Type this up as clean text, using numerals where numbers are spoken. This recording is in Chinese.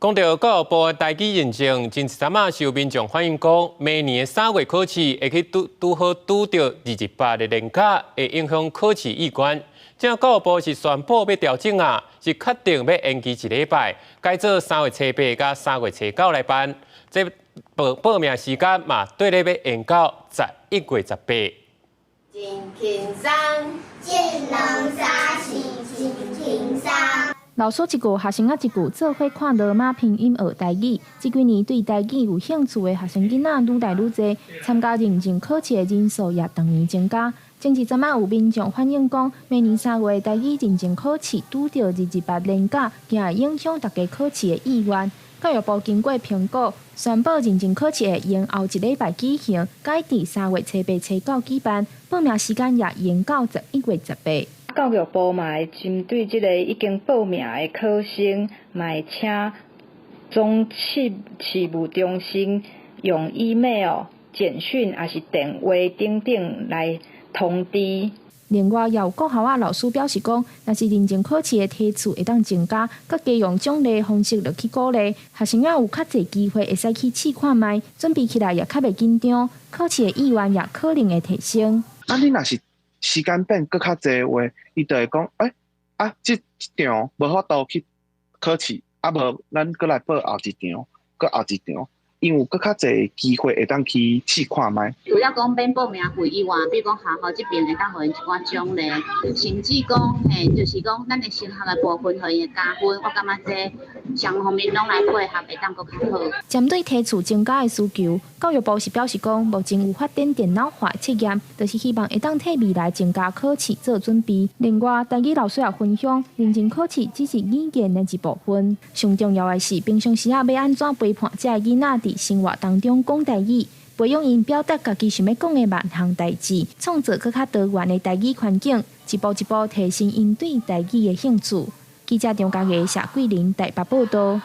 讲到教育部的台语认证，近13仔是有民众反映讲，明年3月考试会去拄好拄到218的年假，会影响考试意愿。正教育部是宣布要调整啊，是确定要延期1礼拜，改做3月初8甲3月初9来办。这报名时间嘛，对咧要延到11月18。真轻松，真能沙是真轻松。老师一句，学生仔一句，做伙看罗马拼音学台语。这几年对台语有兴趣的学生囡仔愈来愈多，参加认证考试的人数也逐年增加。前一阵仔有民众反映讲，明年3月台语认证考试拄到218年假，竟会影响大家考试的意愿。教育部经过评估，宣布认证考试会延后1礼拜举行，改伫3月初8、初9举办，报名时间也延到11月18。教育部嘛会针对这个已经报名的考生，嘛会请总事务中心用 email、简讯还是电话等等来通知。另外，也有国校仔老师表示讲，若是认证考试的梯次会当增加，佮加用奖励方式落去鼓励学生仔有较侪机会会使去试看卖，准备起来也较袂紧张，考试的意愿也可能会提升。你若是时间变搁较济话，伊就会讲，这一场无法度去考试，无咱搁来报后一场，搁后一场，因为搁较济机会会当去试看卖。除了讲免报名费以外，比如讲学校这边会当互因一寡奖励，甚至讲就是讲咱的升学的部分互因加分，我感觉这双方面拢来配合会当搁较好。针对梯次增加的需求，教育部是表示讲，目前有发展电脑化测验，就是希望会当替未来增加考试做准备。另外，台语老师也分享，认证考试只是语言的一部分，上重要的是平常时要安怎陪伴这囡仔伫生活当中讲台语，培养因表达家己想要讲的万项代志，创造更较多元的台语环境，一步一步提升因对台语的兴趣。记者张家怡、谢桂林台北报道。